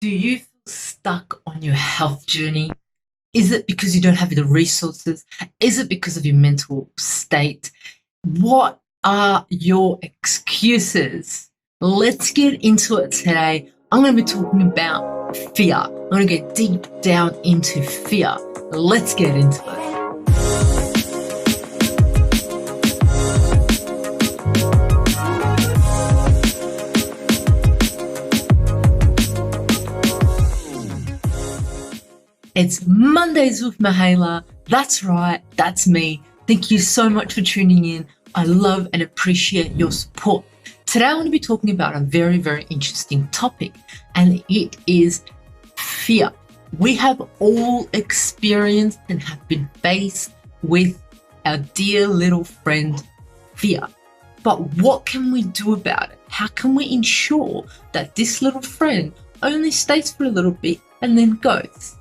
Do you feel stuck on your health journey? Is it because you don't have the resources? Is it because of your mental state? What are your excuses? Let's get into it today. I'm going to be talking about fear. I'm going to get deep down into fear. Let's get into it. It's Mondays with Mihaela. That's right, that's me. Thank you so much for tuning in. I love and appreciate your support. Today I want to be talking about a very, very interesting topic, and it is fear. We have all experienced and have been faced with our dear little friend, fear. But what can we do about it? How can we ensure that this little friend only stays for a little bit and then goes?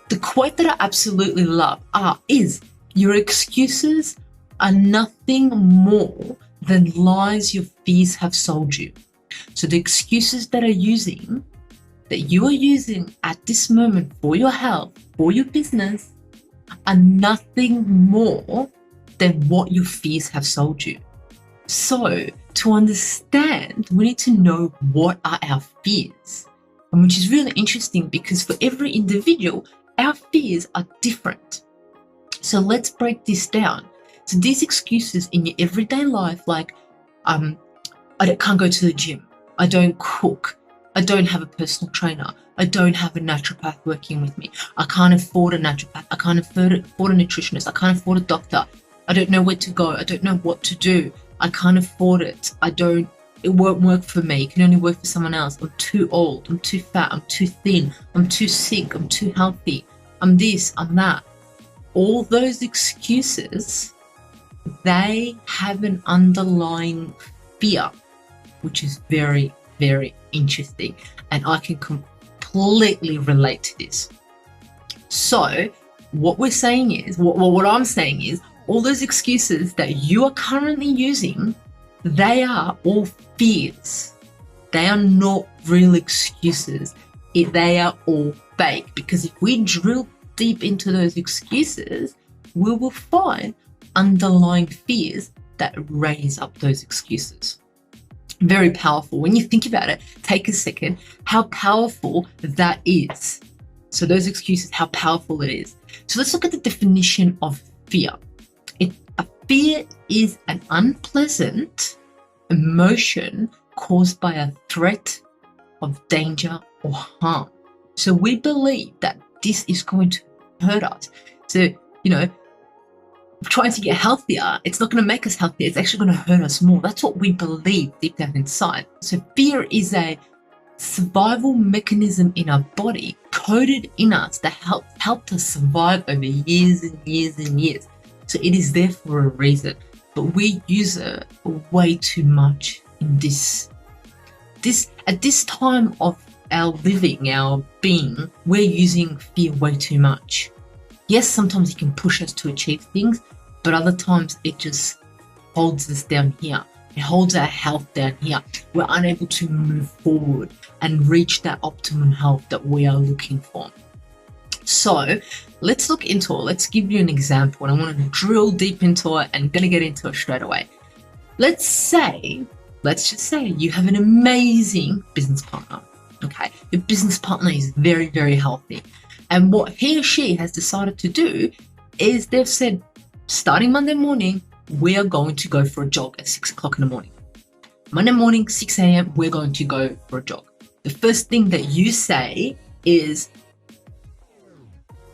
The quote that I absolutely love is, your excuses are nothing more than lies your fears have sold you. So the excuses that you are using at this moment for your health, for your business, are nothing more than what your fears have sold you. So to understand, we need to know what are our fears, and which is really interesting because for every individual, our fears are different. So let's break this down. So these excuses in your everyday life, like I can't go to the gym, I don't cook, I don't have a personal trainer, I don't have a naturopath working with me, I can't afford a naturopath, I can't afford a nutritionist, I can't afford a doctor, I don't know where to go, I don't know what to do, I can't afford it, it won't work for me, it can only work for someone else, I'm too old, I'm too fat, I'm too thin, I'm too sick, I'm too healthy, I'm this, I'm that. All those excuses, they have an underlying fear, which is very, very interesting. And I can completely relate to this. So what we're saying is, what I'm saying is, all those excuses that you are currently using, they are all fears. They are not real excuses. They are all fake, because if we drill deep into those excuses, we will find underlying fears that raise up those excuses. Very powerful. When you think about it, take a second, how powerful that is. So those excuses, how powerful it is. So let's look at the definition of fear. A fear is an unpleasant emotion caused by a threat of danger or harm. So we believe that this is going to hurt us. So, trying to get healthier, it's not going to make us healthier. It's actually going to hurt us more. That's what we believe deep down inside. So fear is a survival mechanism in our body, coded in us, that helped us survive over years and years and years. So it is there for a reason. But we use it way too much in at this time of our living, our being, we're using fear way too much. Yes, sometimes it can push us to achieve things, but other times it just holds us down here. It holds our health down here. We're unable to move forward and reach that optimum health that we are looking for. So let's look into it. Let's give you an example, and I want to drill deep into it, and I'm going to get into it straight away. Let's just say you have an amazing business partner. Okay, your business partner is very, very healthy. And what he or she has decided to do is they've said, starting Monday morning, we are going to go for a jog at 6 o'clock in the morning. Monday morning, 6 a.m., we're going to go for a jog. The first thing that you say is,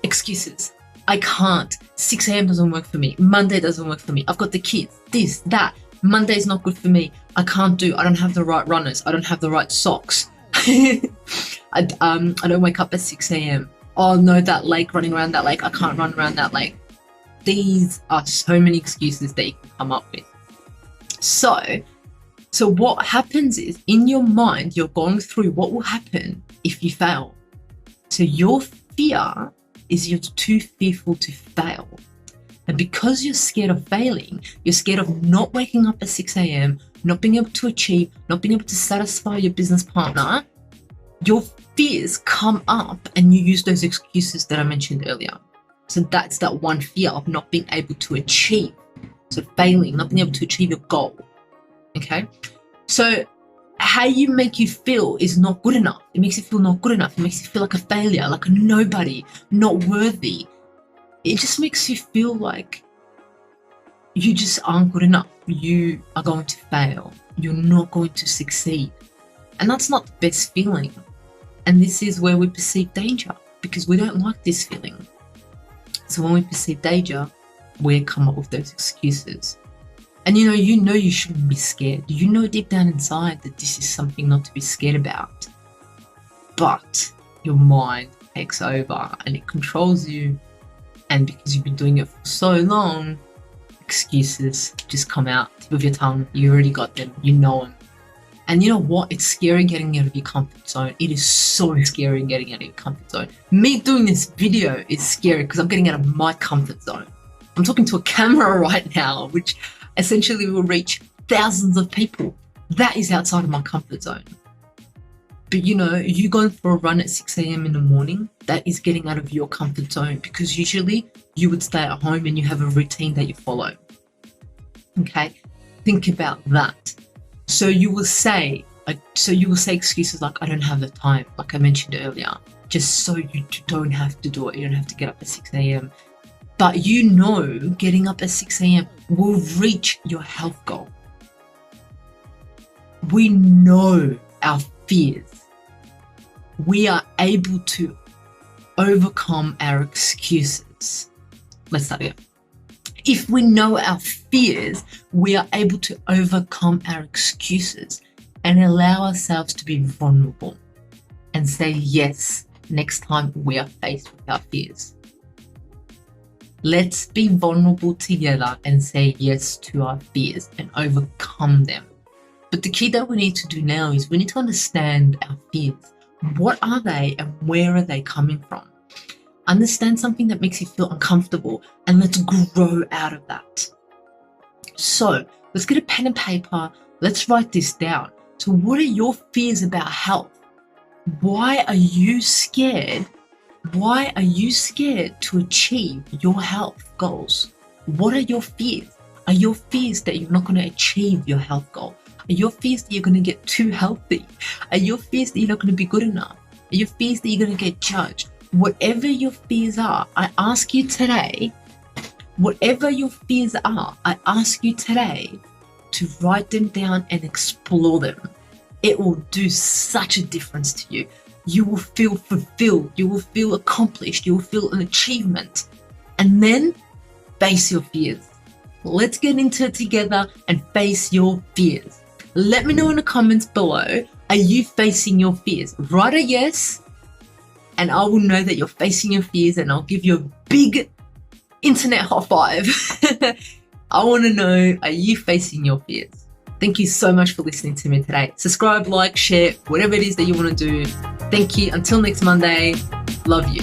excuses. I can't. 6 a.m. doesn't work for me. Monday doesn't work for me. I've got the kids, this, that. Monday's not good for me. I don't have the right runners. I don't have the right socks. I don't wake up at 6 a.m. Oh no, that lake, running around that lake, I can't run around that lake. These are so many excuses that you can come up with. So what happens is, in your mind, you're going through what will happen if you fail. So your fear is you're too fearful to fail. And because you're scared of failing, you're scared of not waking up at 6 a.m., not being able to achieve, not being able to satisfy your business partner, fears come up and you use those excuses that I mentioned earlier. So that's that one fear of not being able to achieve. So failing, not being able to achieve your goal. Okay? So how you make you feel is not good enough. It makes you feel not good enough. It makes you feel like a failure, like a nobody, not worthy. It just makes you feel like you just aren't good enough. You are going to fail. You're not going to succeed. And that's not the best feeling. And this is where we perceive danger, because we don't like this feeling. So when we perceive danger, we come up with those excuses. And you know you shouldn't be scared. You know deep down inside that this is something not to be scared about. But your mind takes over and it controls you. And because you've been doing it for so long, excuses just come out tip of your tongue. You already got them. You know them. And you know what? It's scary getting out of your comfort zone. It is so scary getting out of your comfort zone. Me doing this video is scary because I'm getting out of my comfort zone. I'm talking to a camera right now, which essentially will reach thousands of people. That is outside of my comfort zone. But you going for a run at 6 a.m. in the morning, that is getting out of your comfort zone, because usually you would stay at home and you have a routine that you follow. Okay? Think about that. So you will say excuses like, I don't have the time, like I mentioned earlier, just so you don't have to do it. You don't have to get up at 6 a.m. But getting up at 6 a.m. will reach your health goal. We know our fears. We are able to overcome our excuses. Let's start again. If we know our fears, we are able to overcome our excuses and allow ourselves to be vulnerable and say yes next time we are faced with our fears. Let's be vulnerable together and say yes to our fears and overcome them. But the key that we need to do now is we need to understand our fears. What are they and where are they coming from? Understand something that makes you feel uncomfortable and let's grow out of that. So let's get a pen and paper. Let's write this down. So what are your fears about health? Why are you scared? Why are you scared to achieve your health goals? What are your fears? Are your fears that you're not going to achieve your health goal? Are your fears that you're going to get too healthy? Are your fears that you're not going to be good enough? Are your fears that you're going to get judged? Whatever your fears are, I ask you today, to write them down and explore them. It will do such a difference to you. You will feel fulfilled. You will feel accomplished. You will feel an achievement. And then face your fears. Let's get into it together and face your fears. Let me know in the comments below, are you facing your fears? Write a yes, and I will know that you're facing your fears, and I'll give you a big internet high five. I want to know, are you facing your fears? Thank you so much for listening to me today. Subscribe, like, share, whatever it is that you want to do. Thank you. Until next Monday, love you.